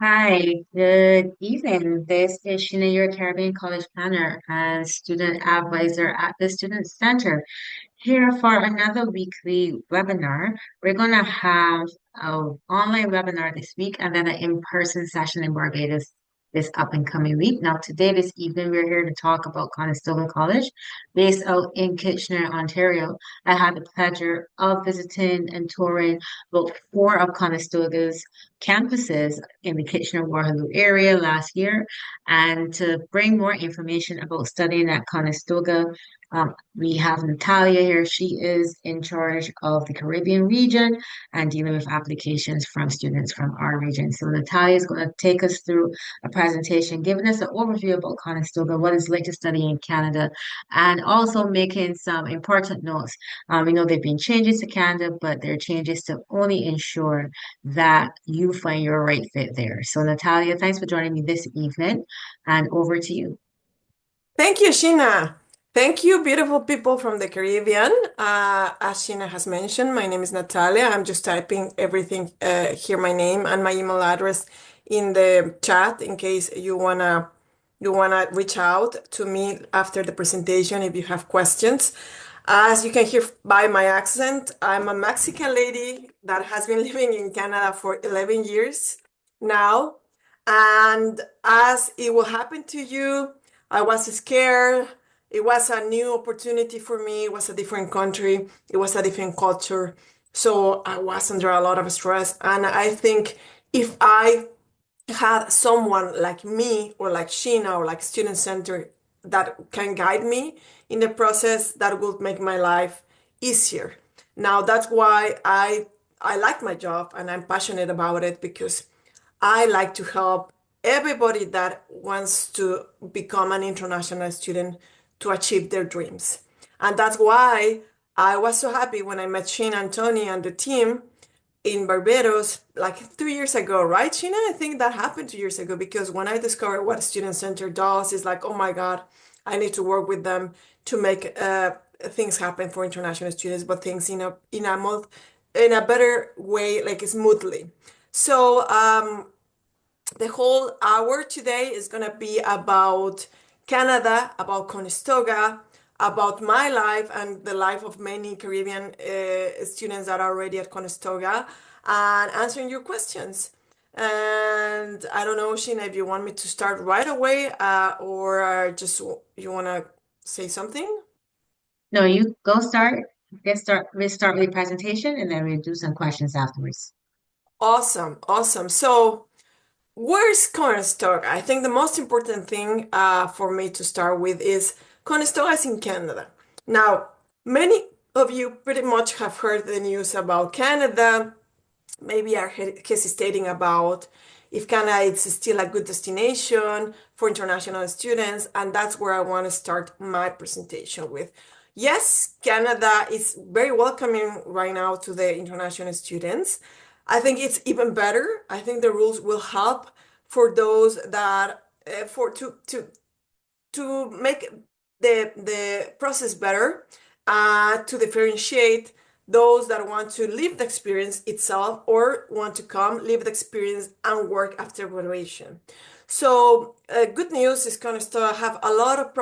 Hi, good evening. This is Sheena, your Caribbean College planner and student advisor at the Student Center. Here for another weekly webinar. We're going to have an online webinar this week and then an in-person session in Barbados this up and coming week. Now, today, this evening, we're here to talk about Conestoga College, based out in Kitchener, Ontario. I had the pleasure of visiting and touring about four of Conestoga's campuses in the Kitchener-Waterloo area last year. And to bring more information about studying at Conestoga, we have Natalia here. She is in charge of the Caribbean region and dealing with applications from students from our region. So Natalia is going to take us through a presentation, giving us an overview about Conestoga, what it's like to study in Canada, and also making some important notes. We know there have been changes to Canada, but there are changes to only ensure that you find your right fit there. So Natalia, thanks for joining me this evening, and over to you. Thank you, Sheena. Thank you, beautiful people from the Caribbean. As Sheena has mentioned, my name is Natalia. I'm just typing everything here, my name and my email address in the chat in case you wanna reach out to me after the presentation if you have questions. As you can hear by my accent, I'm a Mexican lady that has been living in Canada for 11 years now. And as it will happen to you, I was scared. It was a new opportunity for me. It was a different country. It was a different culture. So I was under a lot of stress. And I think if I had someone like me or like Sheena or like Student Center that can guide me in the process, that would make my life easier. Now that's why I like my job and I'm passionate about it because I like to help everybody that wants to become an international student to achieve their dreams. And that's why I was so happy when I met Shane and Tony and the team in Barbados like 3 years ago, right, Sheena? I think that happened 2 years ago because when I discovered what Student Center does, it's like, oh my God, I need to work with them to make things happen for international students, but things in a better way, like smoothly. So the whole hour today is going to be about Canada, about Conestoga, about my life and the life of many Caribbean students that are already at Conestoga, and answering your questions. And I don't know, Sheena, if you want me to start right away or just you want to say something? No, you go start. We'll start with the presentation and then we'll do some questions afterwards. Awesome, awesome. So, where's Conestoga? I think the most important thing for me to start with is Conestoga is in Canada. Now, many of you pretty much have heard the news about Canada, maybe are hesitating about if Canada is still a good destination for international students, and that's where I want to start my presentation with. Yes, Canada is very welcoming right now to the international students. I think it's even better. I think the rules will help for those that for to make the process better, to differentiate those that want to live the experience itself or want to come, live the experience, and work after graduation. So, good news is Conestoga has a lot of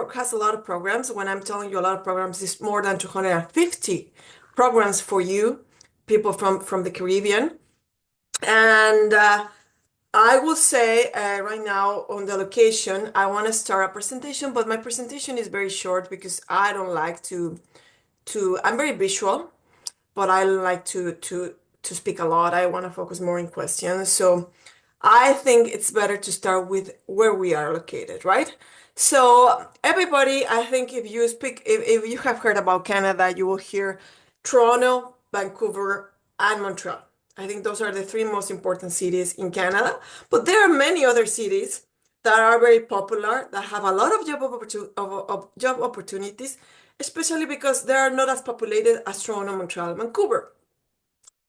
programs. When I'm telling you a lot of programs, it's more than 250 programs for you, people from the Caribbean. And I will say right now on the location, I want to start a presentation, but my presentation is very short because I don't like I'm very visual, but I like to speak a lot. I want to focus more in questions. So I think it's better to start with where we are located, right? So everybody, I think if you have heard about Canada, you will hear Toronto, Vancouver, and Montreal. I think those are the three most important cities in Canada, but there are many other cities that are very popular that have a lot of of job opportunities, especially because they are not as populated as Toronto, Montreal, Vancouver.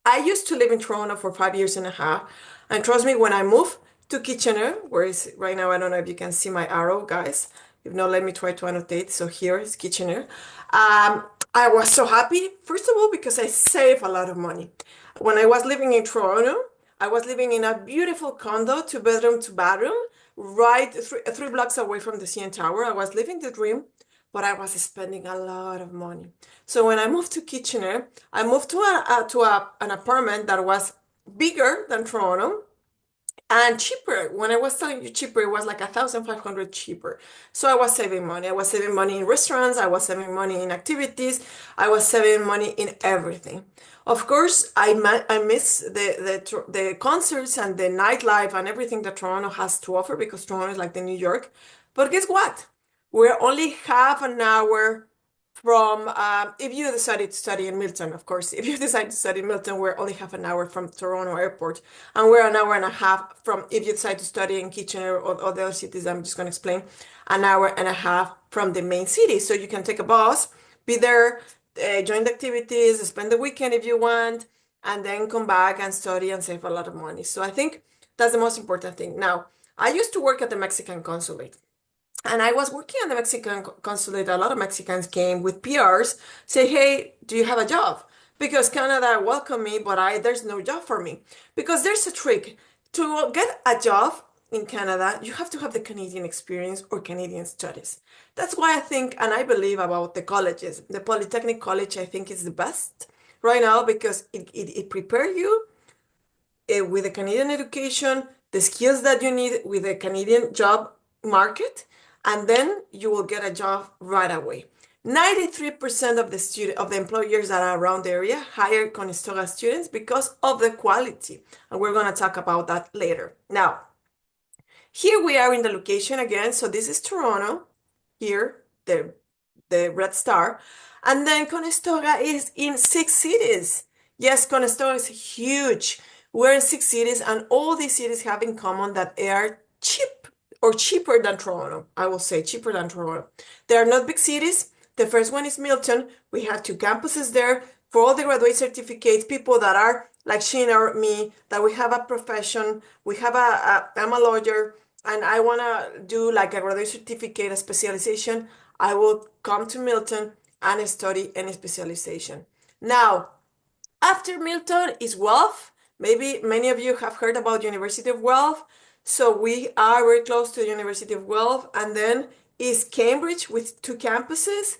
I used to live in Toronto for 5 years and a half, and trust me, when I moved to Kitchener, where is right now, I don't know if you can see my arrow, guys. If not, let me try to annotate. So here is Kitchener. I was so happy, first of all, because I save a lot of money. When I was living in Toronto, I was living in a beautiful condo, two bedroom, two bathroom, right three blocks away from the CN Tower. I was living the dream, but I was spending a lot of money. So when I moved to Kitchener, I moved to an apartment that was bigger than Toronto and cheaper. When I was telling you cheaper, it was like 1,500 cheaper. So I was saving money. I was saving money in restaurants. I was saving money in activities. I was saving money in everything. Of course, I miss the concerts and the nightlife and everything that Toronto has to offer because Toronto is like the New York. But guess what? We're only half an hour from if you decided to study in Milton, of course. If you decide to study in Milton, we're only half an hour from Toronto Airport, and we're an hour and a half from if you decide to study in Kitchener or the other cities. I'm just going to explain an hour and a half from the main city, so you can take a bus, be there, join the activities, spend the weekend if you want, and then come back and study and save a lot of money. So I think that's the most important thing. Now, I used to work at the Mexican consulate. And I was working on the Mexican consulate. A lot of Mexicans came with PRs, say, "Hey, do you have a job?" Because Canada welcomed me, but there's no job for me. Because there's a trick. To get a job in Canada, you have to have the Canadian experience or Canadian studies. That's why I think and I believe about the colleges. The Polytechnic College, I think, is the best right now because it prepares you with the Canadian education, the skills that you need with the Canadian job market, and then you will get a job right away. 93% of the employers that are around the area hire Conestoga students because of the quality. And we're going to talk about that later. Now, here we are in the location again. So this is Toronto. Here, the red star. And then Conestoga is in 6 cities. Yes, Conestoga is huge. We're in 6 cities, and all these cities have in common that they are cheap or cheaper than Toronto. I will say cheaper than Toronto. They are not big cities. The first one is Milton. We have two campuses there for all the graduate certificates, people that are like Sheena or me, that we have a profession. I'm a lawyer and I want to do like a graduate certificate, a specialization. I will come to Milton and study any specialization. Now, after Milton is Guelph. Maybe many of you have heard about University of Guelph. So we are very close to the University of Guelph. And then is Cambridge with two campuses.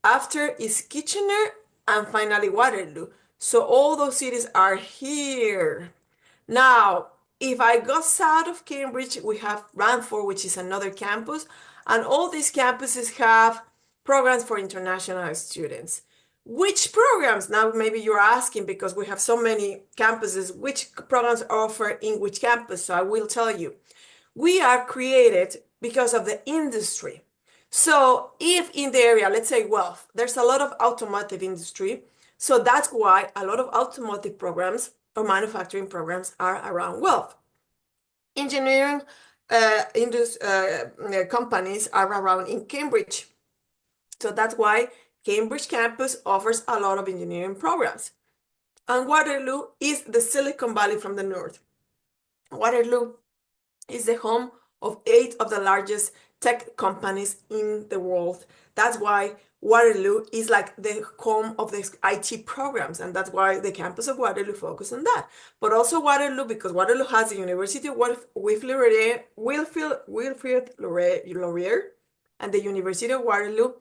After is Kitchener and finally Waterloo. So all those cities are here. Now, if I go south of Cambridge, we have Ranford, which is another campus, and all these campuses have programs for international students. Which programs? Now, maybe you're asking because we have so many campuses, which programs are offered in which campus? So I will tell you. We are created because of the industry. So if in the area, let's say Guelph, there's a lot of automotive industry. So that's why a lot of automotive programs or manufacturing programs are around Guelph. Engineering companies are around in Cambridge. So that's why Cambridge campus offers a lot of engineering programs. And Waterloo is the Silicon Valley from the north. Waterloo is the home of 8 of the largest tech companies in the world. That's why Waterloo is like the home of the IT programs, and that's why the campus of Waterloo focus on that. But also Waterloo, because Waterloo has the University of Wilfrid Laurier, and the University of Waterloo,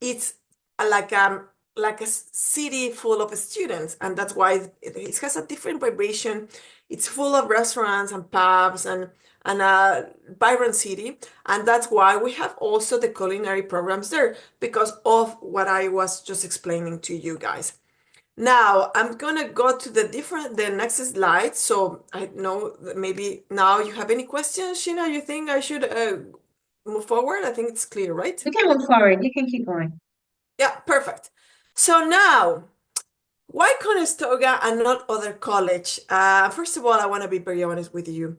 it's like a city full of students, and that's why it has a different vibration. It's full of restaurants and pubs and a vibrant city, and that's why we have also the culinary programs there because of what I was just explaining to you guys. Now I'm gonna go to the next slide. So I know that maybe now you have any questions, Sheena. You think I should move forward? I think it's clear, right? We can move forward. You can keep going. Yeah, perfect. So now, why Conestoga and not other college? First of all, I want to be very honest with you.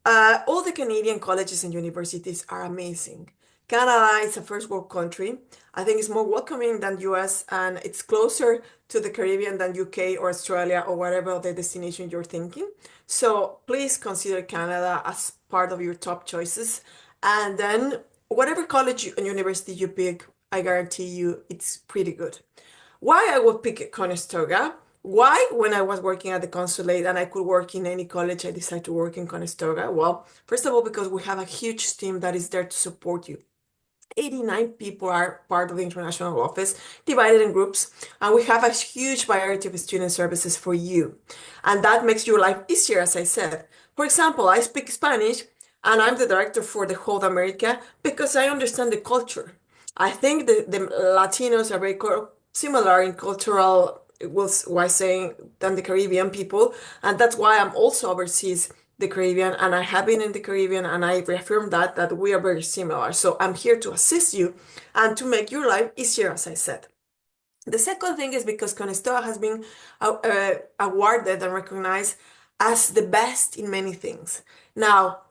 All the Canadian colleges and universities are amazing. Canada is a first world country. I think it's more welcoming than US and it's closer to the Caribbean than UK or Australia or whatever the destination you're thinking. So please consider Canada as part of your top choices. And then whatever college and university you pick, I guarantee you it's pretty good. Why I would pick Conestoga? Why? When I was working at the consulate and I could work in any college, I decided to work in Conestoga. Well, first of all, because we have a huge team that is there to support you. 89 people are part of the international office, divided in groups, and we have a huge variety of student services for you. And that makes your life easier, as I said. For example, I speak Spanish, and I'm the director for the whole America because I understand the culture. I think the Latinos are very similar in cultural was saying than the Caribbean people, and that's why I'm also overseas the Caribbean, and I have been in the Caribbean, and I reaffirm that we are very similar. So I'm here to assist you and to make your life easier, as I said. The second thing is because Conestoga has been awarded and recognized as the best in many things. Now,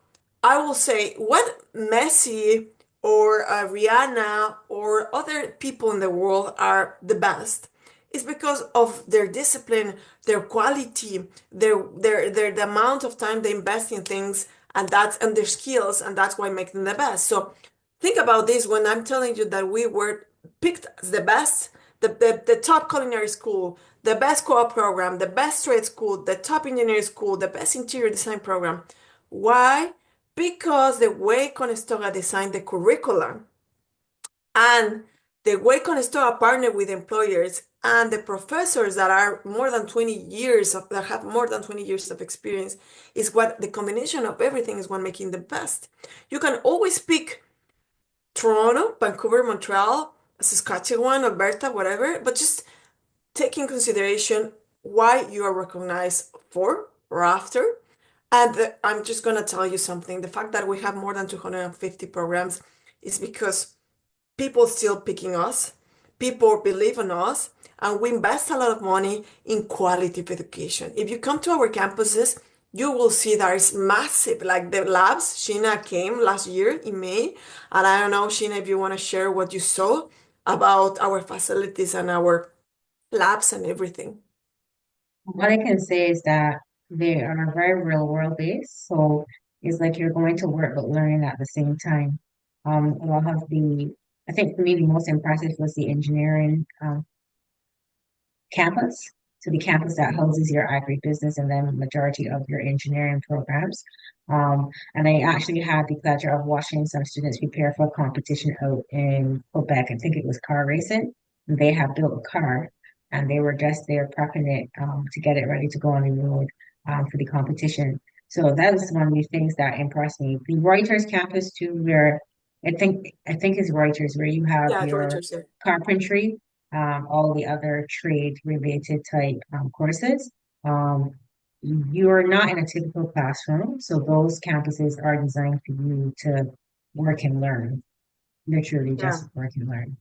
I will say what Messi or Rihanna or other people in the world are the best is because of their discipline, their quality, their the amount of time they invest in things, and their skills, and that's why make them the best. So think about this when I'm telling you that we were picked as the best, the top culinary school, the best co-op program, the best trade school, the top engineering school, the best interior design program. Why? Because the way Conestoga designed the curriculum and the way Conestoga partnered with employers and the professors that are more than 20 years of, that have more than 20 years of experience is what the combination of everything is what making the best. You can always pick Toronto, Vancouver, Montreal, Saskatchewan, Alberta, whatever, but just take in consideration why you are recognized for or after. And I'm just going to tell you something. The fact that we have more than 250 programs is because people still picking us, people believe in us, and we invest a lot of money in quality of education. If you come to our campuses, you will see that it's massive. Like the labs, Sheena came last year in May, and I don't know, Sheena, if you want to share what you saw about our facilities and our labs and everything. What I can say is that they are very real world based. So it's like you're going to work but learning at the same time. A lot of I think for me, the most impressive was the engineering campus. So the campus that houses your agribusiness and then the majority of your engineering programs. And I actually had the pleasure of watching some students prepare for a competition out in Quebec. I think it was car racing. They have built a car and they were just there prepping it to get it ready to go on the road for the competition. So that was one of the things that impressed me. The Reuters campus too, where I think it's Reuters, where you have Yeah, your Reuters, yeah. carpentry, all the other trade related type courses. Um, you're not in a typical classroom, so those campuses are designed for you to work and learn, literally Yeah. just work and learn.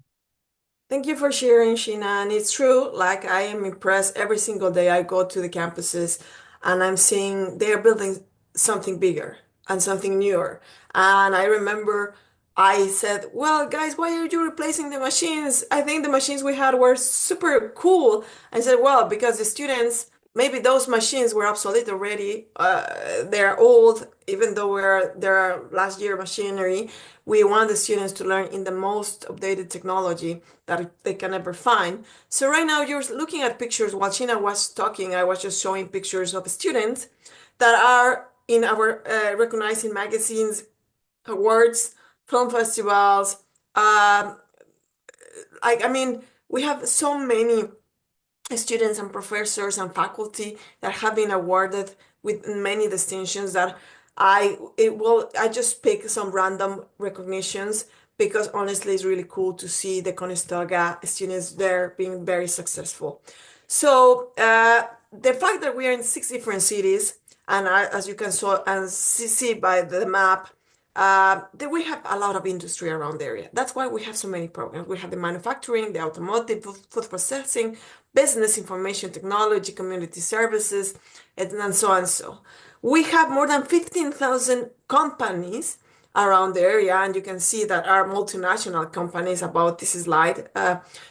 Thank you for sharing, Sheena. And it's true, like I am impressed every single day I go to the campuses and I'm seeing they're building something bigger and something newer. And I remember I said, well, guys, why are you replacing the machines? I think the machines we had were super cool. I said, well, because the students, maybe those machines were obsolete already. They're old, even though they're last year machinery. We want the students to learn in the most updated technology that they can ever find. So right now you're looking at pictures. While Sheena was talking, I was just showing pictures of students that are in our recognizing magazines, awards, film festivals. Um, I mean, we have so many students and professors and faculty that have been awarded with many distinctions that I just pick some random recognitions because honestly it's really cool to see the Conestoga students there being very successful. So the fact that we are in 6 different cities and as you can see by the map that we have a lot of industry around the area. That's why we have so many programs. We have the manufacturing, the automotive, food processing, business information technology, community services, and so on. So we have more than 15,000 companies around the area, and you can see that are multinational companies about this slide.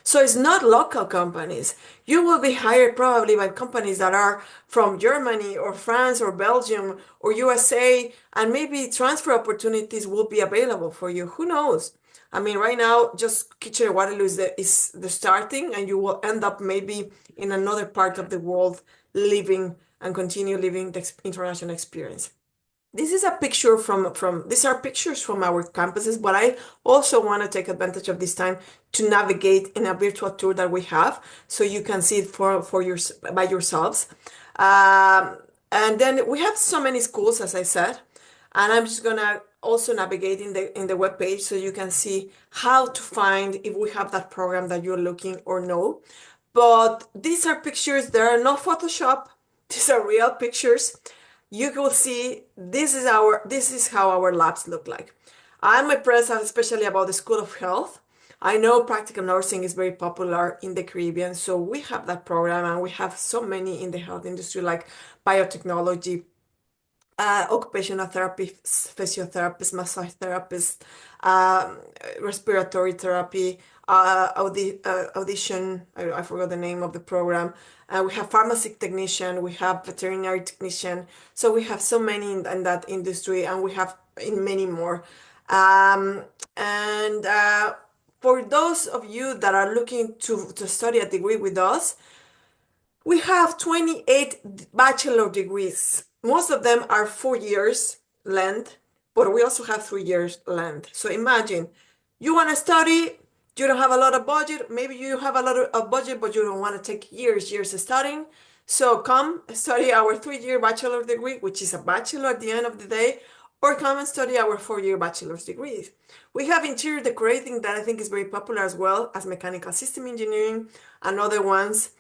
So it's not local companies. You will be hired probably by companies that are from Germany or France or Belgium or USA, and maybe transfer opportunities will be available for you. Who knows? I mean, right now, just Kitchener Waterloo is the starting, and you will end up maybe in another part of the world living and continue living the international experience. This is a picture from these are pictures from our campuses, but I also want to take advantage of this time to navigate in a virtual tour that we have, so you can see it for your by yourselves. Um, and then we have so many schools, as I said, and I'm just gonna also navigate in the web page so you can see how to find if we have that program that you're looking or no. But these are pictures, there are no Photoshop. These are real pictures. You will see this is how our labs look like. I'm impressed especially about the School of Health. I know practical nursing is very popular in the Caribbean, so we have that program and we have so many in the health industry like biotechnology, occupational therapists, physiotherapists, massage therapists, um, respiratory therapy, audition. I forgot the name of the program. We have pharmacy technician, we have veterinary technician. So we have so many in that industry, and we have in many more. Um, and For those of you that are looking to study a degree with us, we have 28 bachelor degrees. Most of them are 4 years length, but we also have 3 years length. So imagine you want to study, you don't have a lot of budget. Maybe you have a lot of budget, but you don't want to take years of studying. So come study our 3 year bachelor degree, which is a bachelor at the end of the day, or come and study our 4 year bachelor's degree. We have interior decorating that I think is very popular, as well as mechanical system engineering and other ones,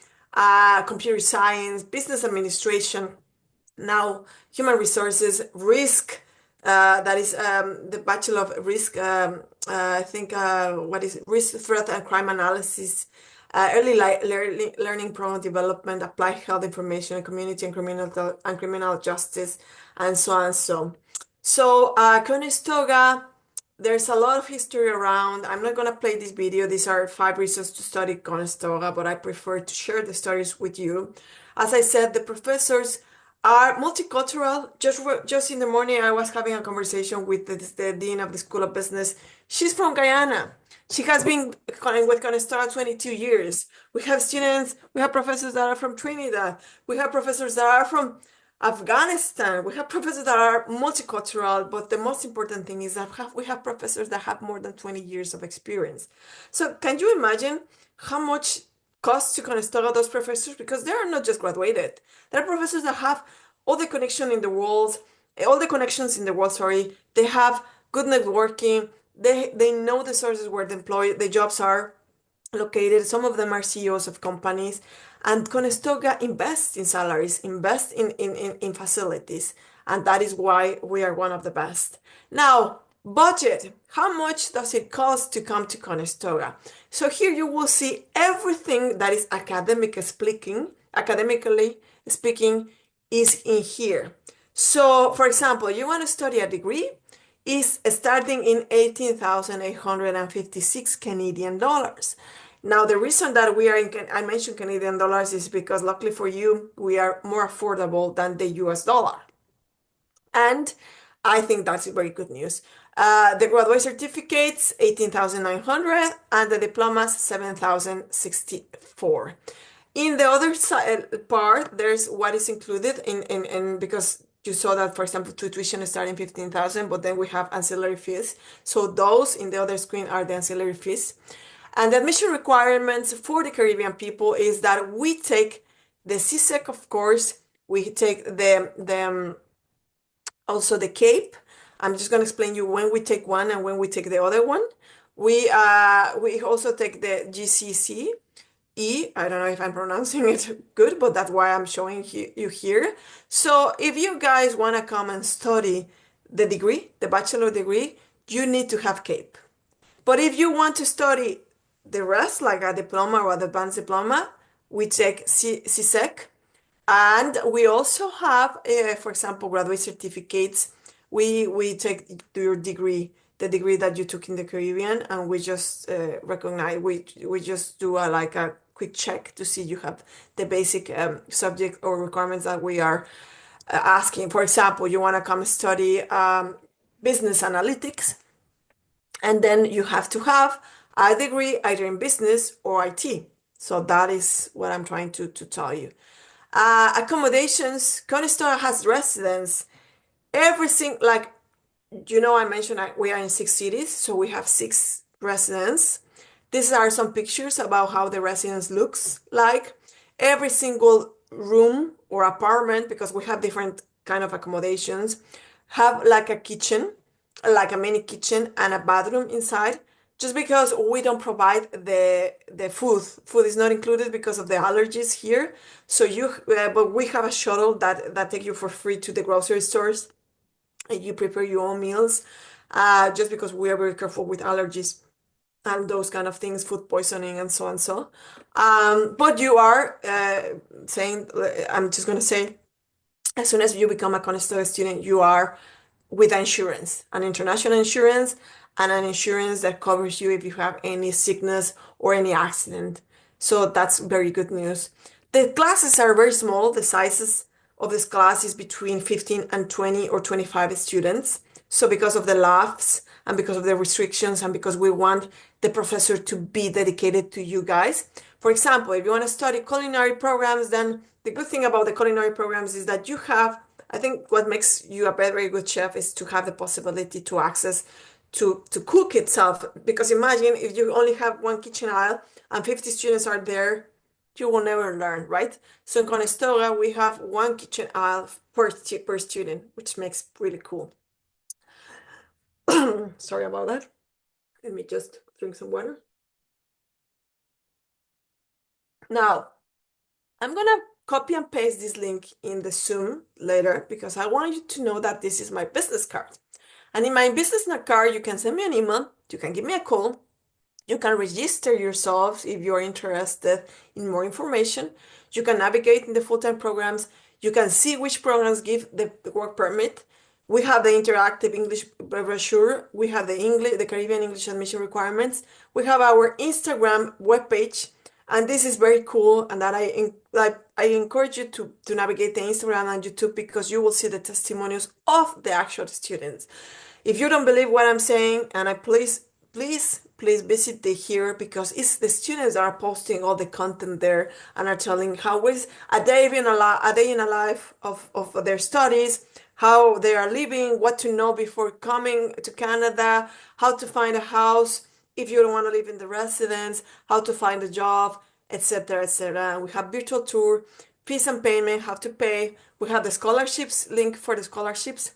computer science, business administration, now human resources, risk, that is the Bachelor of Risk, I think, what is it? Risk, threat, and crime analysis, early learning program development, applied health information, community and criminal justice, and so on and so. So, Conestoga, there's a lot of history around. I'm not going to play this video. These are 5 reasons to study Conestoga, but I prefer to share the stories with you. As I said, the professors are multicultural. Just in the morning, I was having a conversation with the dean of the School of Business. She's from Guyana. She has been with Conestoga 22 years. We have students, we have professors that are from Trinidad. We have professors that are from Afghanistan. We have professors that are multicultural, but the most important thing is that we have professors that have more than 20 years of experience. So can you imagine how much costs to Conestoga those professors? Because they are not just graduated. There are professors that have all the connection in the world, all the connections in the world, sorry. They have good networking. They know the sources where the jobs are located. Some of them are CEOs of companies. And Conestoga invests in salaries, invests in facilities. And that is why we are one of the best. Now, budget. How much does it cost to come to Conestoga? So here you will see everything that is academically speaking, is in here. So, for example, you want to study a degree, is starting in 18,856 Canadian dollars. Now, the reason that I mentioned Canadian dollars is because luckily for you, we are more affordable than the US dollar. And I think that's very good news. The graduate certificates, 18,900, and the diplomas, 7,064. In the other side part, there's what is included in because you saw that, for example, tuition is starting 15,000, but then we have ancillary fees. So those in the other screen are the ancillary fees. And the admission requirements for the Caribbean people is that we take the CSEC, of course, we take also the CAPE. I'm just going to explain you when we take one and when we take the other one. We also take the GCC. I don't know if I'm pronouncing it good, but that's why I'm showing you here. So if you guys want to come and study the degree, the bachelor degree, you need to have CAPE. But if you want to study the rest, like a diploma or an advanced diploma, we take CSEC. And we also have, for example, graduate certificates We take your degree, the degree that you took in the Caribbean, and we just recognize we just do like a quick check to see you have the basic subject or requirements that we are asking. For example, you want to come study business analytics, and then you have to have a degree either in business or IT. So that is what I'm trying to tell you. Accommodations, Conestoga has residence. Everything, like, I mentioned we are in 6 cities, so we have 6 residents. These are some pictures about how the residence looks like. Every single room or apartment, because we have different kind of accommodations, have like a kitchen, like a mini kitchen and a bathroom inside. Just because we don't provide the food, food is not included because of the allergies here. So but we have a shuttle that take you for free to the grocery stores, and you prepare your own meals, just because we are very careful with allergies and those kind of things, food poisoning and so on. But you are saying, I'm just going to say, as soon as you become a Conestoga student, you are with insurance, an international insurance, and an insurance that covers you if you have any sickness or any accident. So that's very good news. The classes are very small. The sizes of this class is between 15 and 20 or 25 students. So because of the labs and because of the restrictions and because we want the professor to be dedicated to you guys. For example, if you want to study culinary programs, then the good thing about the culinary programs is that you have, I think what makes you a very good chef is to have the possibility to access to cook itself. Because imagine if you only have one kitchen aisle and 50 students are there, you will never learn, right? So in Conestoga, we have one kitchen aisle per student, which makes really cool. Sorry about that. Let me just drink some water. Now, I'm gonna copy and paste this link in the Zoom later because I want you to know that this is my business card. And in my business card, you can send me an email, you can give me a call, you can register yourself if you're interested in more information. You can navigate in the full-time programs. You can see which programs give the work permit. We have the interactive English brochure. We have the Caribbean English admission requirements. We have our Instagram webpage, and this is very cool. And that I encourage you to navigate the Instagram and YouTube because you will see the testimonials of the actual students. If you don't believe what I'm saying, and I please visit the here because it's the students that are posting all the content there and are telling how is a day in a life of their studies, how they are living, what to know before coming to Canada, how to find a house if you don't want to live in the residence, how to find a job, etc., etc. We have virtual tour, fees and payment, how to pay. We have the scholarships link for the scholarships,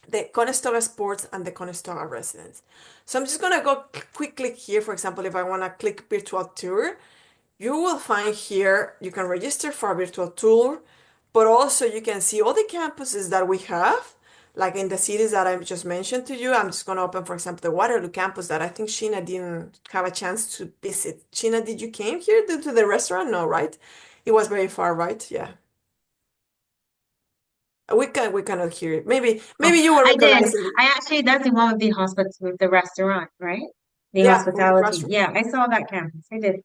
the Conestoga Sports, and the Conestoga Residence. So I'm just gonna go quick click here. For example, if I wanna click virtual tour, you will find here, you can register for a virtual tour, but also you can see all the campuses that we have, like in the cities that I just mentioned to you. I'm just gonna open, for example, the Waterloo campus that I think Sheena didn't have a chance to visit. Sheena, did you came here to the restaurant? No, right? It was very far, right? Yeah. We cannot hear it. Maybe Oh, you will I did. recognize it. I actually, that's the one with the hospital, with the restaurant, right? The Yeah, with the hospitality. restaurant. Yeah, I saw that campus. I did.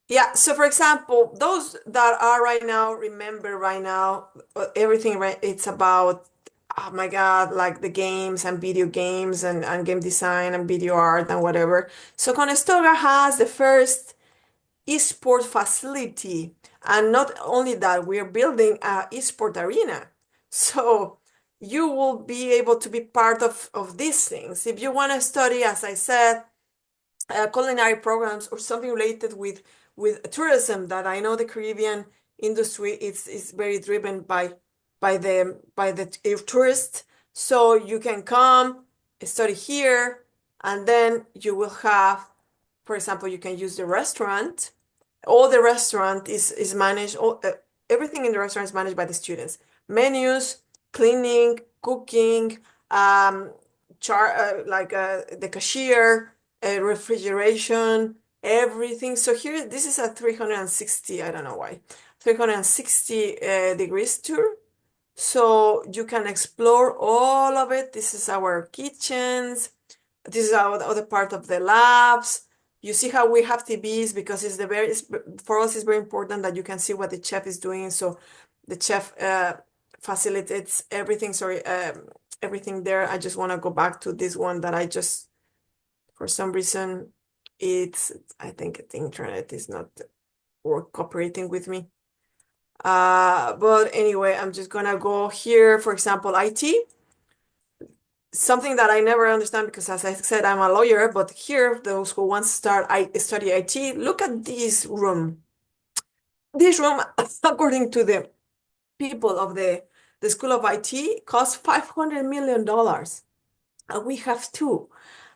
Yeah, so for example, those that are right now, remember right now, everything right, it's about, oh my God, like the games and video games and game design and video art and whatever. So Conestoga has the first esport facility. And not only that, we are building a esport arena. So you will be able to be part of these things. If you want to study, as I said, culinary programs or something related with tourism, that I know the Caribbean industry is very driven by the tourists. So you can come study here, and then you will have, for example, you can use the restaurant. All the restaurant is managed. Everything in the restaurant is managed by the students. Menus, cleaning, cooking, the cashier, refrigeration, everything. So here, this is a 360, I don't know why, 360 degrees tour. So you can explore all of it. This is our kitchens. This is our other part of the labs. You see how we have TVs because for us it's very important that you can see what the chef is doing. So the chef facilitates everything. Sorry, everything there. I just want to go back to this one that I just, for some reason, it's, I think the internet is not cooperating with me. But anyway, I'm just gonna go here, for example, IT, something that I never understand because as I said, I'm a lawyer, but here, those who want to study IT, look at this room. This room, according to the people of the School of IT, costs $500 million. We have two.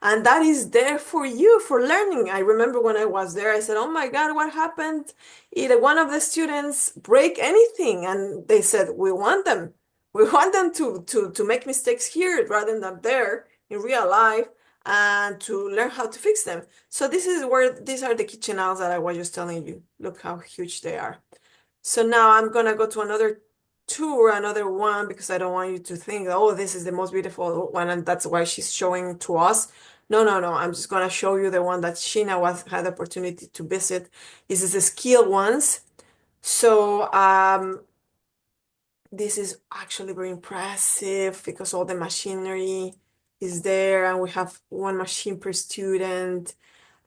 And that is there for you for learning. I remember when I was there, I said, "Oh my God, what happened? Either one of the students break anything?" And they said, "We want them. We want them to make mistakes here rather than there in real life and to learn how to fix them." So this is where these are the kitchen aisles that I was just telling you. Look how huge they are. So now I'm gonna go to another tour, another one, because I don't want you to think, oh, this is the most beautiful one, and that's why she's showing to us. No, no, no. I'm just gonna show you the one that Sheena had the opportunity to visit. This is the skill ones. So this is actually very impressive because all the machinery is there, and we have one machine per student,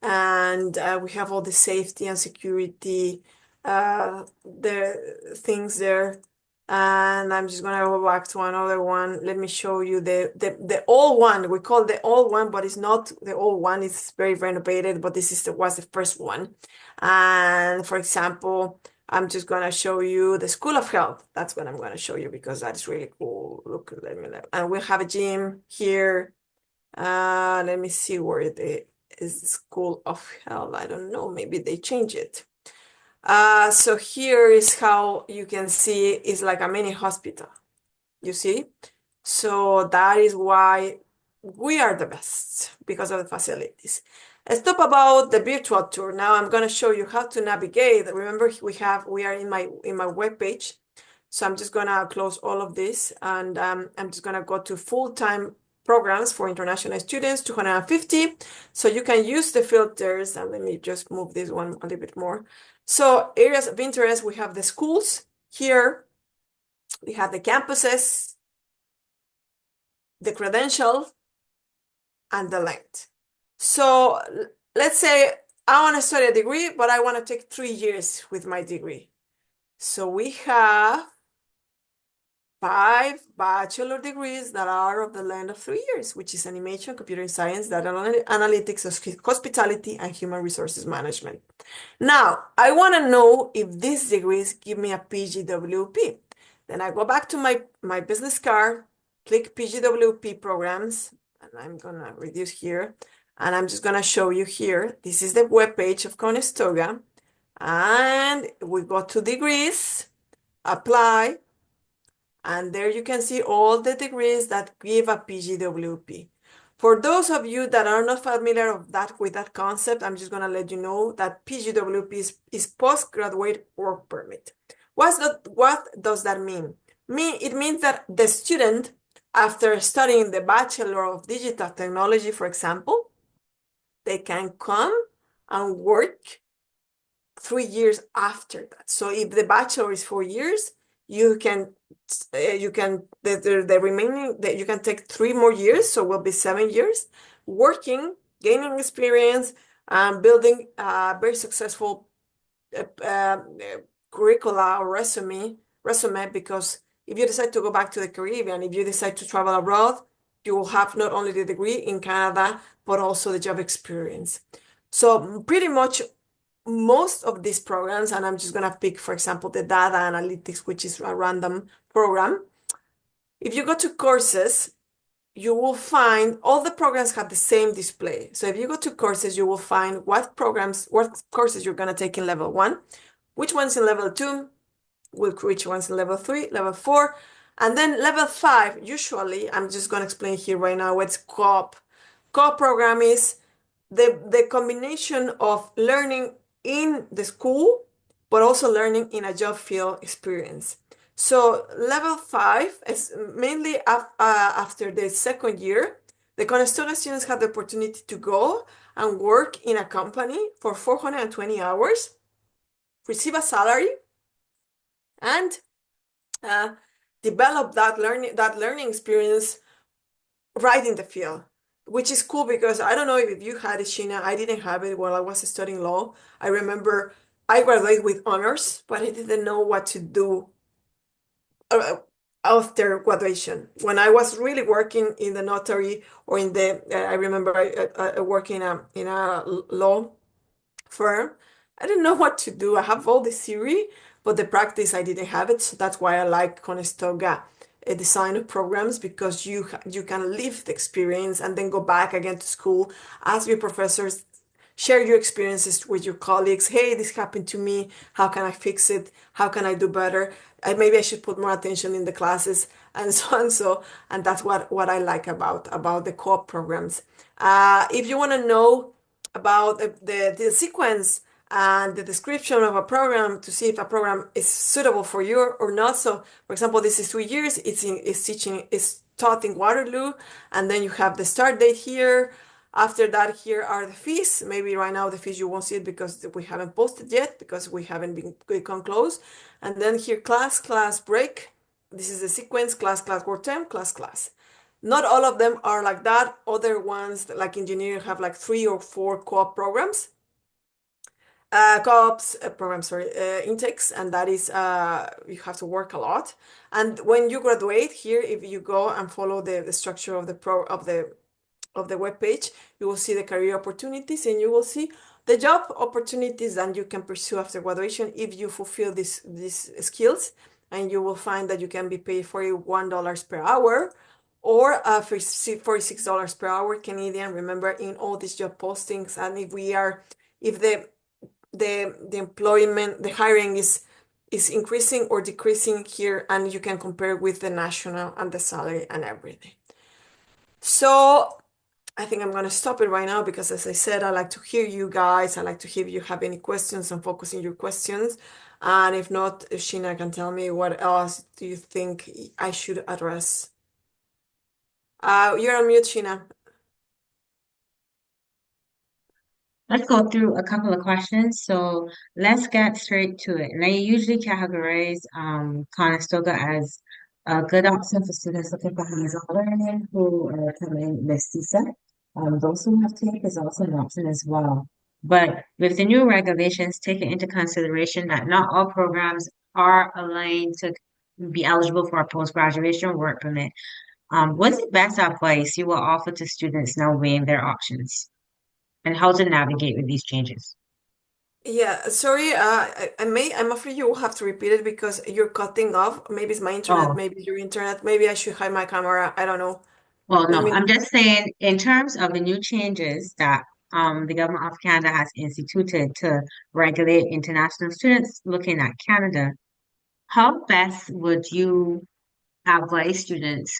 and we have all the safety and security the things there. And I'm just gonna go back to another one. Let me show you the old one. We call the old one, but it's not the old one. It's very renovated, but this is was the first one. And for example, I'm just gonna show you the School of Health. That's what I'm gonna show you because that's really cool. Look, and we have a gym here. Let me see where it is. School of Health. I don't know. Maybe they change it. So here is how you can see it's like a mini hospital. You see? So that is why we are the best because of the facilities. Let's talk about the virtual tour. Now I'm going to show you how to navigate. Remember, we are in my web page. So I'm just going to close all of this and I'm just going to go to full-time programs for international students, 250. So you can use the filters, and let me just move this one a little bit more. So areas of interest, we have the schools here. We have the campuses, the credential, and the length. So let's say I want to study a degree, but I want to take 3 years with my degree. So we have 5 bachelor degrees that are of the length of 3 years, which is animation, computer science, data analytics, hospitality, and human resources management. Now, I want to know if these degrees give me a PGWP. Then I go back to my business card, click PGWP programs, and I'm going to reduce here. And I'm just going to show you here. This is the web page of Conestoga. And we go to degrees, apply, and there you can see all the degrees that give a PGWP. For those of you that are not familiar with that concept, I'm just going to let you know that PGWP is postgraduate work permit. What does that mean? It means that the student, after studying the Bachelor of Digital Technology, for example, they can come and work 3 years after that. So if the bachelor is 4 years, you can the remaining that you can take 3 more years, so will be 7 years working, gaining experience, and building a very successful curricula or resume. Because if you decide to go back to the Caribbean, if you decide to travel abroad, you will have not only the degree in Canada but also the job experience. So pretty much most of these programs, and I'm just going to pick, for example, the data analytics, which is a random program. If you go to courses, you will find all the programs have the same display. So if you go to courses, you will find what courses you're going to take in level 1, which ones in level 2, which ones in level 3, level 4, and then level 5, usually, I'm just going to explain here right now what's co-op. Co-op program is the combination of learning in the school, but also learning in a job field experience. So level 5 is mainly after the second year. The Conestoga students have the opportunity to go and work in a company for 420 hours, receive a salary, and uh, develop that learning experience right in the field, which is cool because I don't know if you had it, Sheena. I didn't have it while I was studying law. I remember I graduated with honors, but I didn't know what to do uh, after graduation. When I was really working in the notary or in the, I remember I working in a law firm. I didn't know what to do. I have all the theory, but the practice I didn't have it. So that's why I like Conestoga design programs because you can live the experience and then go back again to school, ask your professors, share your experiences with your colleagues. Hey, this happened to me. How can I fix it? How can I do better? Maybe I should put more attention in the classes and so and so. And that's what I like about the co-op programs. If you want to know about the sequence and the description of a program to see if a program is suitable for you or not. So, for example, this is 2 years. It's taught in Waterloo, and then you have the start date here. After that, here are the fees. Maybe right now the fees you won't see it because we haven't posted yet because we haven't become close. And then here class break. This is the sequence class work time class. Not all of them are like that. Other ones, like engineering, have like 3 or 4 co-op programs, co-ops programs, sorry, intakes, and that is you have to work a lot. And when you graduate here, if you go and follow the structure of the web page, you will see the career opportunities and you will see the job opportunities that you can pursue after graduation if you fulfill these skills. And you will find that you can be paid $41 per hour or $46 per hour Canadian. Remember, in all these job postings, and if the employment, the hiring is increasing or decreasing here, and you can compare with the national and the salary and everything. So I think I'm gonna stop it right now because, as I said, I like to hear you guys. I like to hear if you have any questions and focusing your questions. And if not, if Sheena can tell me what else do you think I should address. You're on mute, Sheena. Let's go through a couple of questions. So let's get straight to it. And I usually categorize Conestoga as a good option for students looking for hands-on learning who are coming with CSEC. Those who have TAFE is also an option as well. But with the new regulations, take it into consideration that not all programs are aligned to be eligible for a post-graduation work permit. What's the best advice you will offer to students now weighing their options and how to navigate with these changes? Yeah, sorry. I'm afraid you will have to repeat it because you're cutting off. Maybe it's my internet. Oh, Maybe it's your internet. Maybe I should hide my camera. I don't know. well, Let no, me know. I'm just saying in terms of the new changes that the government of Canada has instituted to regulate international students looking at Canada, how best would you advise students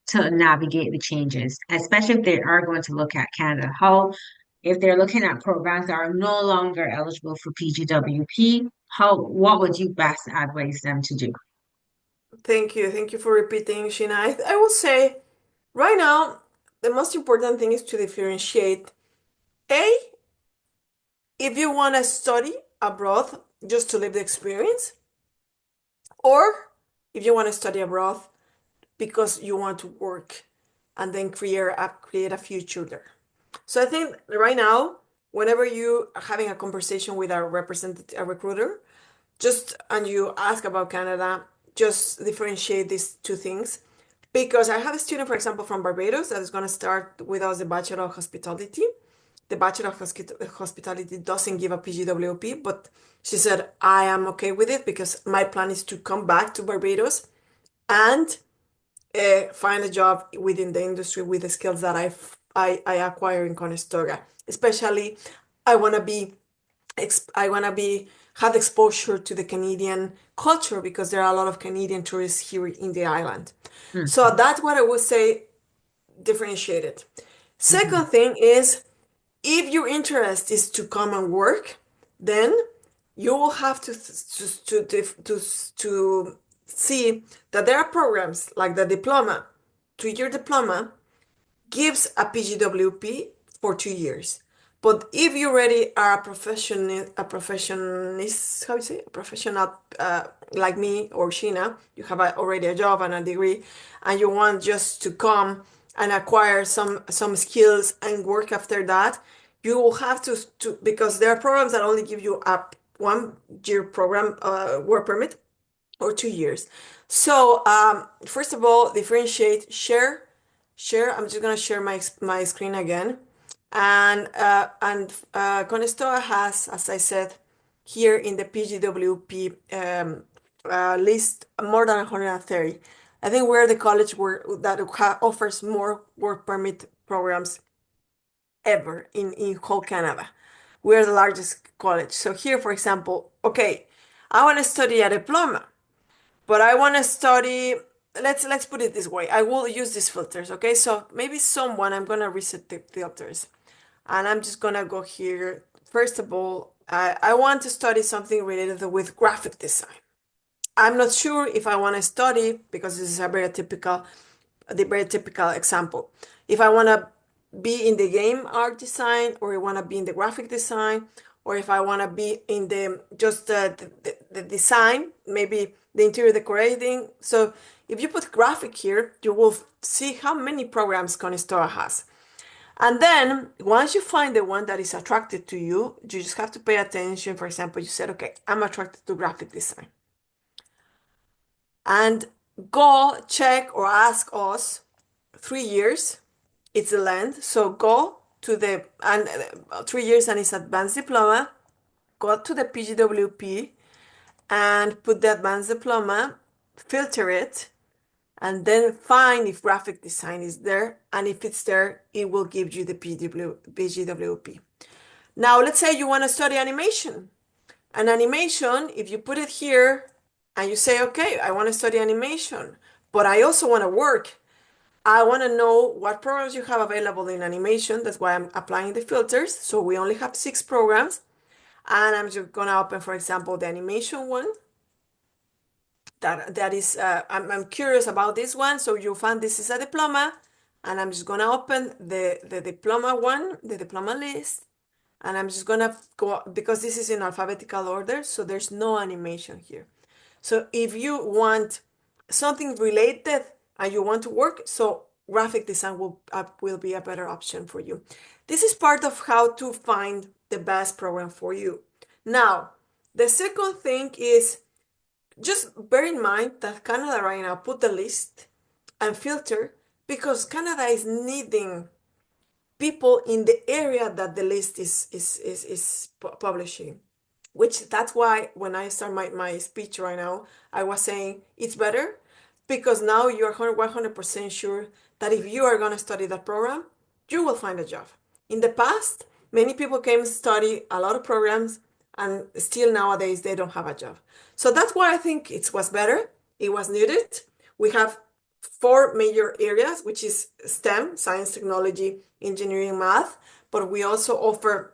to navigate the changes, especially if they are going to look at Canada? How, if they're looking at programs that are no longer eligible for PGWP, what would you best advise them to do? Thank you. Thank you for repeating, Sheena. I will say right now, the most important thing is to differentiate. A, if you want to study abroad just to live the experience, or if you want to study abroad because you want to work and then create a future there. So I think right now, whenever you are having a conversation with a representative, a recruiter, just and you ask about Canada, just differentiate these two things. Because I have a student, for example, from Barbados that is going to start with us the Bachelor of Hospitality. The Bachelor of Hospitality doesn't give a PGWP, but she said, I am okay with it because my plan is to come back to Barbados and find a job within the industry with the skills that I acquire in Conestoga. Especially, I want to be I want to be have exposure to the Canadian culture because there are a lot of Canadian tourists here in the island. So Mhm, that's what I would say differentiated. Second mhm, thing is if your interest is to come and work, then you will have to see that there are programs like the diploma, 2-year diploma, gives a PGWP for 2 years. But if you already are a professionist, how you say, a professional like me or Sheena, you have already a job and a degree, and you want just to come and acquire some skills and work after that, you will have to because there are programs that only give you a 1 year program work permit or 2 years. So first of all, differentiate, share. I'm just gonna share my screen again, and Conestoga has, as I said, here in the PGWP list more than 130. I think we're the college that offers more work permit programs ever in whole Canada. We're the largest college. So here, for example, okay, I want to study a diploma. But I want to study, let's put it this way. I will use these filters, okay? So maybe I'm gonna reset the filters. And I'm just gonna go here. First of all, I want to study something related with graphic design. I'm not sure if I want to study, because this is the very typical example. If I want to be in the game art design, or I want to be in the graphic design, or if I want to be in the just the design, maybe the interior decorating. So if you put graphic here, you will see how many programs Conestoga has. And then once you find the one that is attracted to you, you just have to pay attention. For example, you said, okay, I'm attracted to graphic design. And go check or ask us 3 years. It's the length. So go to the and 3 years and it's advanced diploma. Go to the PGWP and put the advanced diploma, filter it, and then find if graphic design is there. And if it's there, it will give you the PGWP. Now, let's say you want to study animation. And animation, if you put it here and you say, okay, I want to study animation, but I also want to work. I want to know what programs you have available in animation. That's why I'm applying the filters. So we only have 6 programs. And I'm just going to open, for example, the animation one. That is, I'm curious about this one. So you find this is a diploma. And I'm just going to open the diploma one, the diploma list. And I'm just going to go, because this is in alphabetical order. So there's no animation here. So if you want something related and you want to work, so graphic design will be a better option for you. This is part of how to find the best program for you. Now, the second thing is just bear in mind that Canada right now put the list and filter because Canada is needing people in the area that the list is publishing, which that's why when I start my speech right now, I was saying it's better because now you're 100% sure that if you are going to study that program, you will find a job. In the past, many people came to study a lot of programs and still nowadays they don't have a job. So that's why I think it was better. It was needed. We have 4 major areas, which is STEM, science, technology, engineering, math, but we also offer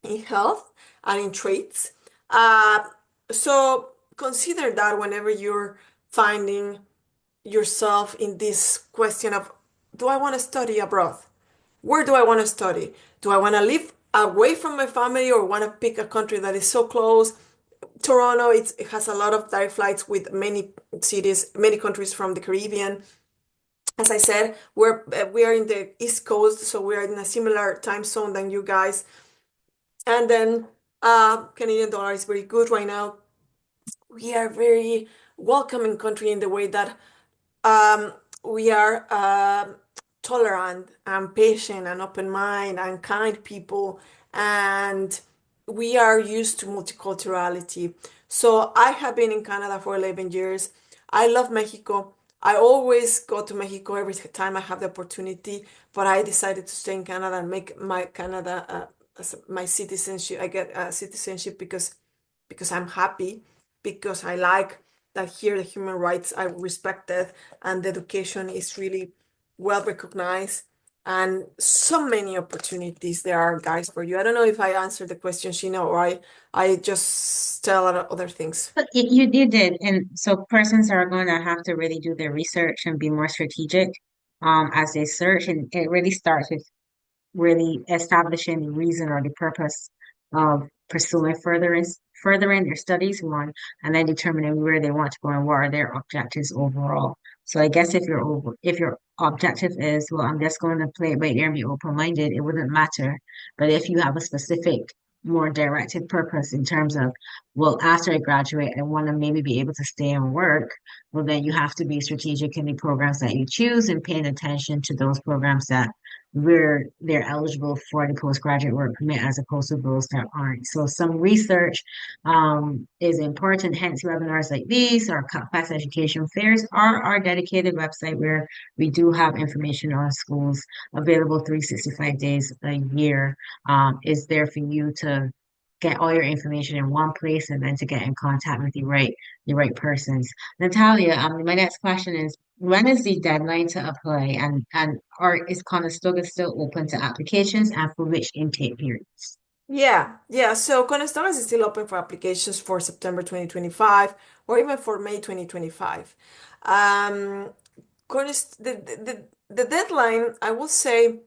in health and in trades. Uh, so consider that whenever you're finding yourself in this question of, do I want to study abroad? Where do I want to study? Do I want to live away from my family or want to pick a country that is so close? Toronto, it has a lot of direct flights with many cities, many countries from the Caribbean. As I said, we are in the East Coast, so we are in a similar time zone than you guys. And then Canadian dollar is very good right now. We are very welcoming country in the way that um, we are tolerant and patient and open mind and kind people, and we are used to multiculturality. So I have been in Canada for 11 years. I love Mexico. I always go to Mexico every time I have the opportunity, but I decided to stay in Canada and make my Canada as my citizenship. I get citizenship because I'm happy, because I like that here the human rights are respected and the education is really well recognized. and so many opportunities there are, guys, for you. I don't know if I answered the question, Sheena, or I just tell other things. But you did, and so persons are going to have to really do their research and be more strategic as they search, and it really starts with really establishing the reason or the purpose of pursuing furthering their studies one, and then determining where they want to go and what are their objectives overall. So I guess if your objective is, well, I'm just going to play it by ear and be open-minded, it wouldn't matter. But if you have a specific, more directed purpose in terms of, well, after I graduate, I want to maybe be able to stay and work, well, then you have to be strategic in the programs that you choose and paying attention to those programs that where they're eligible for the postgraduate work permit as opposed to those that aren't. So some research is important, hence webinars like these or class education fairs are our dedicated website where we do have information on schools available 365 days a year is there for you to get all your information in one place and then to get in contact with the right persons. Natalia, my next question is when is the deadline to apply and or is Conestoga still open to applications and for which intake periods? Yeah. So Conestoga is still open for applications for September 2025 or even for May 2025. Um, the deadline, I will say,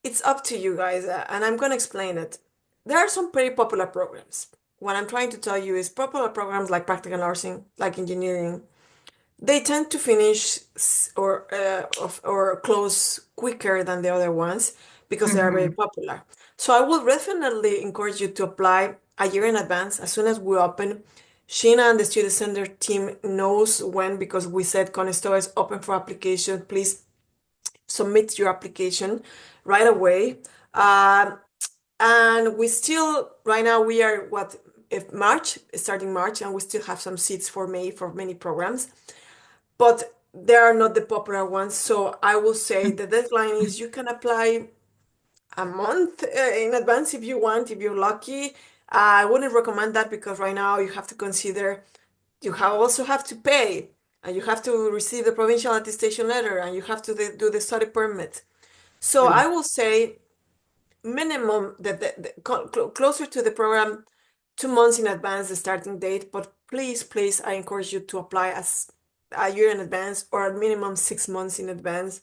it's up to you guys, and I'm going to explain it. There are some pretty popular programs. What I'm trying to tell you is popular programs like practical nursing, like engineering, they tend to finish or close quicker than the other ones because they are very Mm-hmm. popular. So I will definitely encourage you to apply a year in advance as soon as we open. Sheena and the Student Center team knows when because we said Conestoga is open for application. Please submit your application right away. Uh, and we still, right now, we are what, if March, starting March, and we still have some seats for May for many programs, but they are not the popular ones. So I will say the deadline is you can apply a month in advance if you want, if you're lucky. I wouldn't recommend that because right now you have to consider also have to pay and you have to receive the provincial attestation letter and you have to do the study permit. So I will say minimum closer to the program 2 months in advance the starting date, but please, I encourage you to apply as a year in advance or at minimum 6 months in advance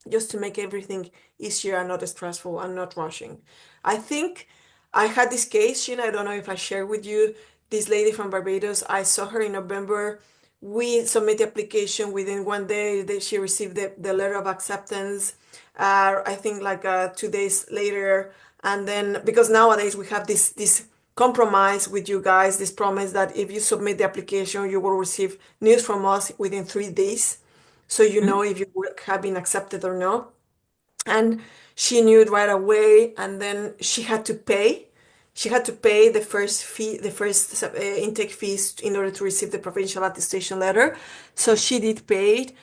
just to make everything easier and not stressful and not rushing. I think I had this case, Sheena, I don't know if I shared with you, this lady from Barbados. I saw her in November. We submit the application within one day that she received the letter of acceptance. I think like 2 days later. And then because nowadays we have this compromise with you guys, this promise that if you submit the application, you will receive news from us within 3 days so you know if your work have been accepted or not. And she knew it right away, and then she had to pay. She had to pay the first fee, the first intake fees in order to receive the provincial attestation letter. So she did pay it.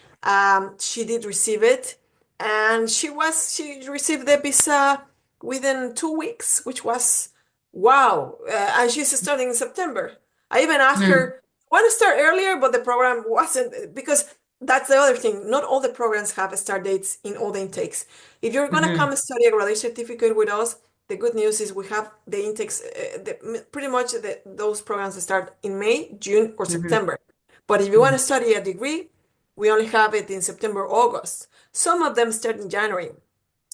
She did receive it, and she received the visa within 2 weeks, which was wow. And she's starting in September. I even asked Mm-hmm. her, want to start earlier, but the program wasn't because that's the other thing. Not all the programs have start dates in all the intakes. If you're gonna come and study a graduate certificate with us, the good news is we have the intakes, pretty much those programs start in May, June, or Mm-hmm. September. But if you want to study a degree, we only have it in September, August. Some of them start in January.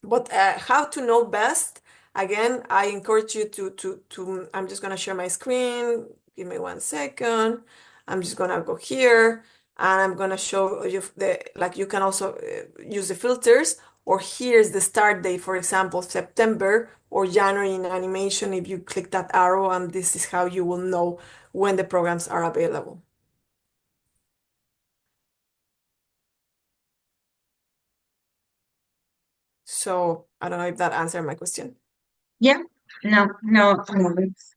But how to know best? Again, I encourage you to. I'm just gonna share my screen. Give me 1 second. I'm just gonna go here, and I'm gonna show you the like. You can also use the filters, or here's the start date. For example, September or January in animation. If you click that arrow, and this is how you will know when the programs are available. So I don't know if that answered my question. Yeah, no.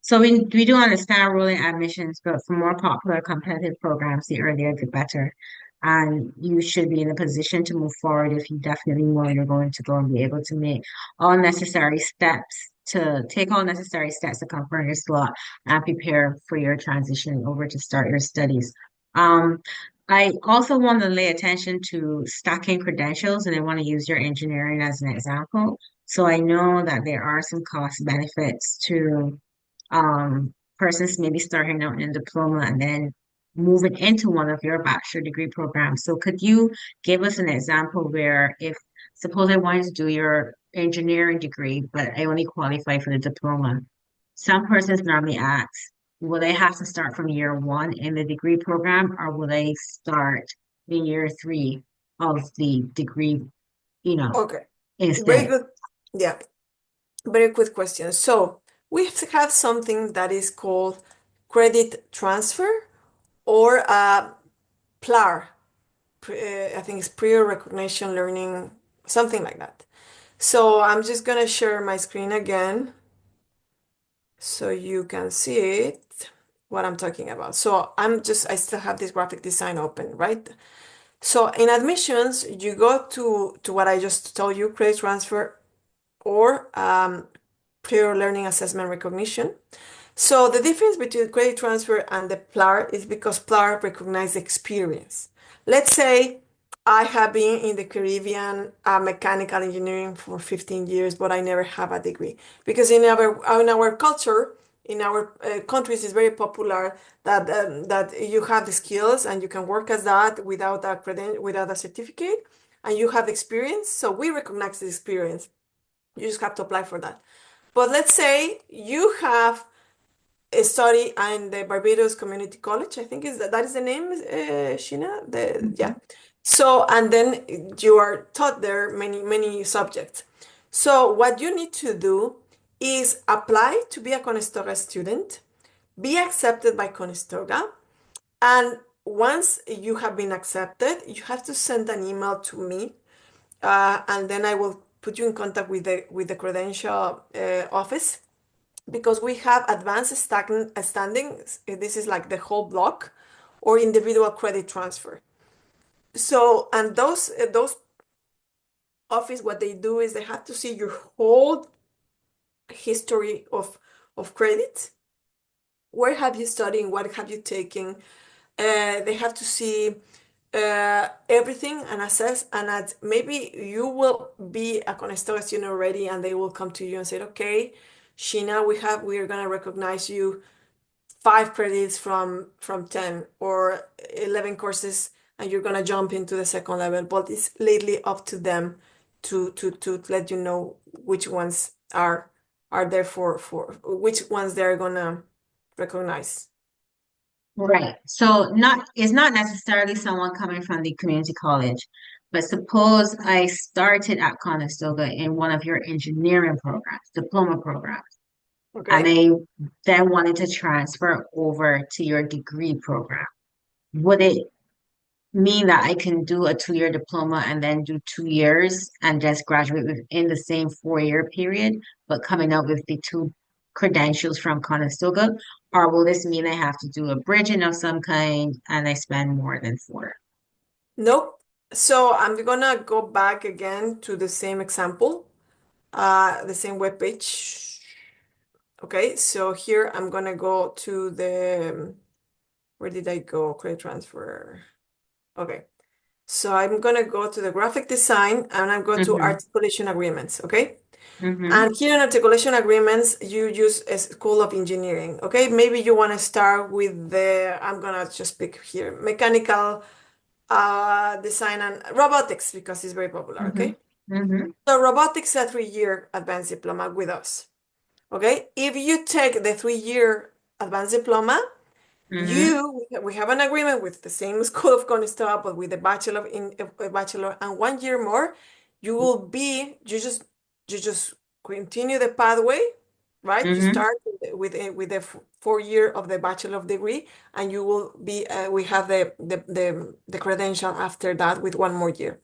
So we do understand rolling admissions, but for more popular competitive programs, the earlier the better. And you should be in a position to move forward if you definitely know you're going to go and be able to make all necessary steps to take all necessary steps to confirm your slot and prepare for your transition over to start your studies. Um, I also want to lay attention to stacking credentials, and I want to use your engineering as an example. So I know that there are some cost benefits to persons maybe starting out in a diploma and then moving into one of your bachelor degree programs. So could you give us an example where if suppose I wanted to do your engineering degree, but I only qualify for the diploma, some persons normally ask, will they have to start from year one in the degree program or will they start in year three of the degree, you know, Okay, very instead? good. Yeah, very good question. So we have something that is called credit transfer or PLAR. I think it's prior recognition learning, something like that. So I'm just gonna share my screen again so you can see it, what I'm talking about. So I still have this graphic design open, right? So in admissions, you go to what I just told you, credit transfer or prior learning assessment recognition. So the difference between credit transfer and the PLAR is because PLAR recognizes experience. Let's say I have been in the Caribbean mechanical engineering for 15 years, but I never have a degree. Because in our culture, in our countries, it's very popular that you have the skills and you can work as that without without a certificate, and you have experience. So we recognize the experience. You just have to apply for that. But let's say you have a study in the Barbados Community College. I think is that is the name, Sheena. Yeah. Mhm. So and then you are taught there many subjects. So what you need to do is apply to be a Conestoga student, be accepted by Conestoga, and once you have been accepted, you have to send an email to me, and then I will put you in contact with the credential office because we have advanced standing. This is like the whole block or individual credit transfer. So, and those office, what they do is they have to see your whole history of credit. Where have you studied? What have you taken? They have to see everything and assess, and maybe you will be a Conestoga student already, and they will come to you and say, "Okay, Sheena, we are gonna recognize you 5 credits from 10 or 11 courses, and you're gonna jump into the second level." But it's lately up to them to let you know which ones are there for which ones they're gonna recognize. Right. So not it's not necessarily someone coming from the community college, but suppose I started at Conestoga in one of your engineering programs, diploma programs, and Okay. they then wanted to transfer over to your degree program. Would it mean that I can do a 2 year diploma and then do 2 years and just graduate within the same 4 year period, but coming out with the two credentials from Conestoga? Or will this mean I have to do a bridging of some kind and I spend more than four? Nope. So I'm gonna go back again to the same example, the same web page. Okay, so here I'm gonna go to the, where did I go? Credit transfer. Okay, so I'm gonna go to the graphic design and I'm going to Mm-hmm. articulation agreements. Okay, Mm-hmm. and here in articulation agreements, you use a School of Engineering. Okay, maybe you want to start with the, I'm gonna just pick here, mechanical design and robotics because it's very popular. Mm-hmm. Okay, Mm-hmm. so robotics is a 3 year advanced diploma with us. Okay, if you take the 3 year advanced diploma, Mm-hmm. we have an agreement with the same School of Conestoga, but with a bachelor and 1 year more, you will be you just continue the pathway, right? You Mm-hmm. start with the 4 year of the bachelor degree, and you will be we have the credential after that with 1 more year.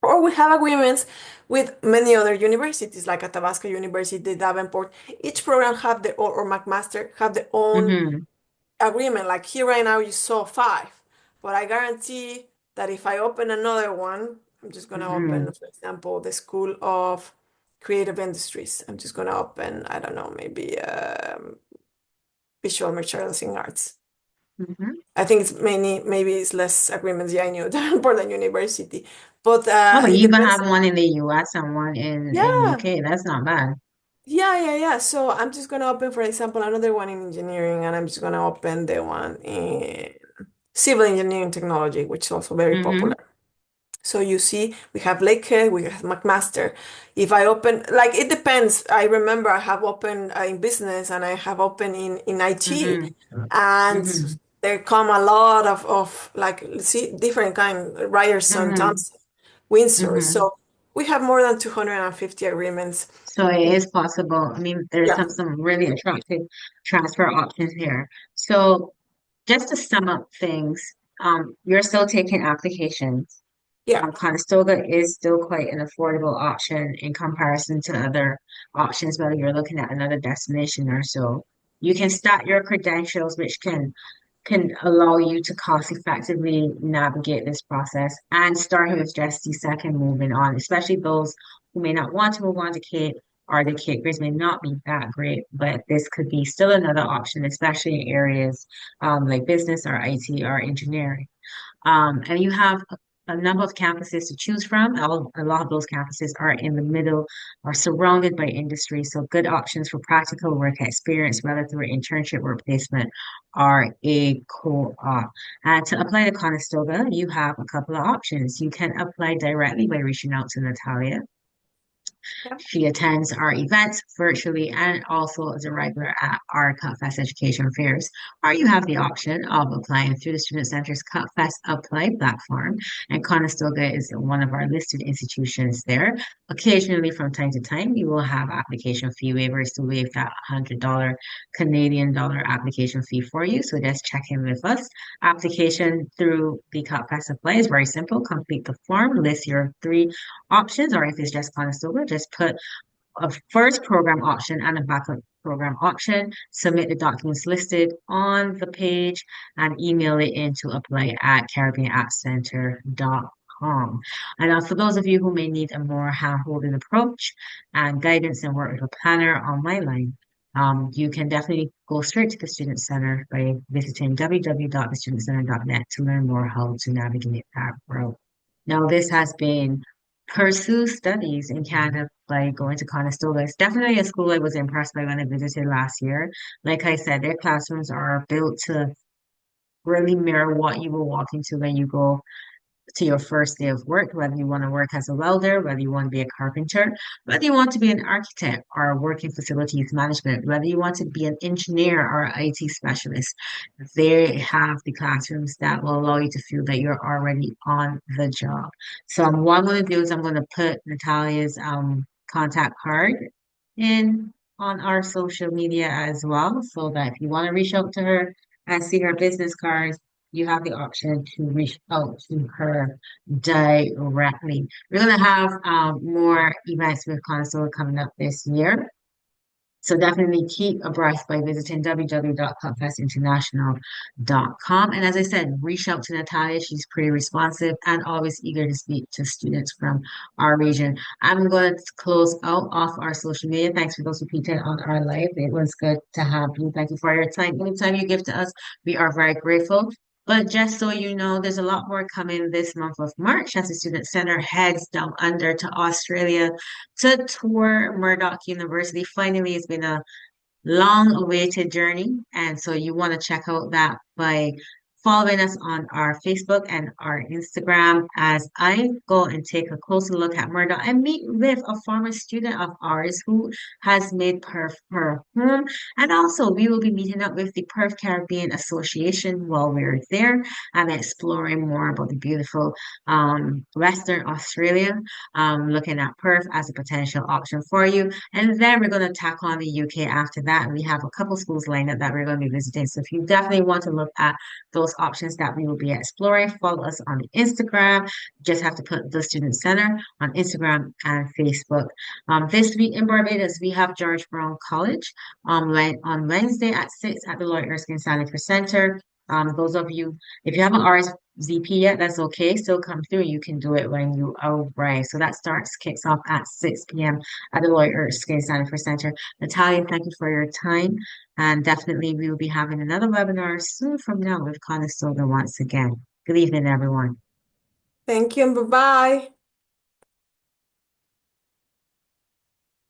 Or we have agreements with many other universities, like Athabasca University, Davenport. Each program have or McMaster have their own Mm-hmm. agreement. Like here right now, you saw 5, but I guarantee that if I open another one, I'm just gonna Mm-hmm. open, for example, the School of Creative Industries. I'm just gonna open, I don't know, maybe Visual Merchandising Arts. Hmm. I think it's maybe it's less agreements, yeah, I knew than Portland University. But Oh, but it you even depends. have one in the US and one in Yeah, UK. That's not bad. yeah. So I'm just gonna open, for example, another one in engineering, and I'm just gonna open the one in civil engineering technology, which is also very Hmm. popular. So you see, we have Lakehead, we have McMaster. If I open, like it depends. I remember I have opened in business and I have opened in IT, Hmm. and Hmm. there come a lot of like let's see different kind, Ryerson, Hmm. Thompson, Windsor. Hmm. So we have more than 250 agreements. So it is possible. I mean, there's Yeah, some really attractive transfer options here. So just to sum up things, you're still taking applications. yeah, Conestoga is still quite an affordable option in comparison to other options, whether you're looking at another destination or so. You can start your credentials, which can allow you to cost effectively navigate this process and start with just the second moving on, especially those who may not want to move on to Cape or the Cape grades may not be that great, but this could be still another option, especially in areas like business or IT or engineering. And you have a number of campuses to choose from. A lot of those campuses are in the middle, are surrounded by industry. So good options for practical work experience, whether through internship or placement, are a co-op. And to apply to Conestoga, you have a couple of options. You can apply directly by reaching out to Natalia. yeah. She attends our events virtually and also as a regular at our CutFest education fairs. Or you have the option of applying through the Student Center's CutFest Apply platform. And Conestoga is one of our listed institutions there. Occasionally, from time to time, we will have application fee waivers to waive that $100 Canadian dollar application fee for you. So just check in with us. Application through the CutFest Apply is very simple. Complete the form, list your three options, or if it's just Conestoga, just put a first program option and a backup program option. Submit the documents listed on the page and email it in to apply at caribbeanappcenter.com. And for those of you who may need a more hand-holding approach and guidance and work with a planner on my line, you can definitely go straight to the Student Center by visiting www.thestudentcenter.net to learn more how to navigate that route. Now, this has been pursue studies in Canada by going to Conestoga. It's definitely a school I was impressed by when I visited last year. Like I said, their classrooms are built to really mirror what you will walk into when you go to your first day of work, whether you want to work as a welder, whether you want to be a carpenter, whether you want to be an architect or work in facilities management, whether you want to be an engineer or IT specialist. They have the classrooms that will allow you to feel that you're already on the job. So what I'm going to do is I'm going to put Natalia's contact card in on our social media as well, so that if you want to reach out to her and see her business cards, you have the option to reach out to her directly. We're going to have more events with Console coming up this year. So definitely keep abreast by visiting www.cupfestinternational.com. And as I said, reach out to Natalia. She's pretty responsive and always eager to speak to students from our region. I'm going to close out off our social media. Thanks for those who peeked in on our live. It was good to have you. Thank you for your time. Anytime you give to us, we are very grateful. But just so you know, there's a lot more coming this month of March as the Student Center heads down under to Australia to tour Murdoch University. Finally, it's been a long awaited journey. And so you want to check out that by following us on our Facebook and our Instagram as I go and take a closer look at Murdoch and meet with a former student of ours who has made Perth her home. And also, we will be meeting up with the Perth Caribbean Association while we're there and exploring more about the beautiful Western Australia, looking at Perth as a potential option for you. And then we're going to tackle on the UK after that. And we have a couple schools lined up that we're going to be visiting. So if you definitely want to look at those options that we will be exploring, follow us on Instagram. Just have to put the Student Center on Instagram and Facebook. This week in Barbados, we have George Brown College on Wednesday at 6 at the Lloyd Erskine Sanford Center. Those of you, if you haven't RSVP yet, that's okay. Still come through. You can do it when you arrive. So that kicks off at 6 p.m. at the Lloyd Erskine Center Center. Natalia, thank you for your time. And definitely we will be having another webinar soon from now with Conestoga once again. Good evening, everyone. Thank you and bye-bye.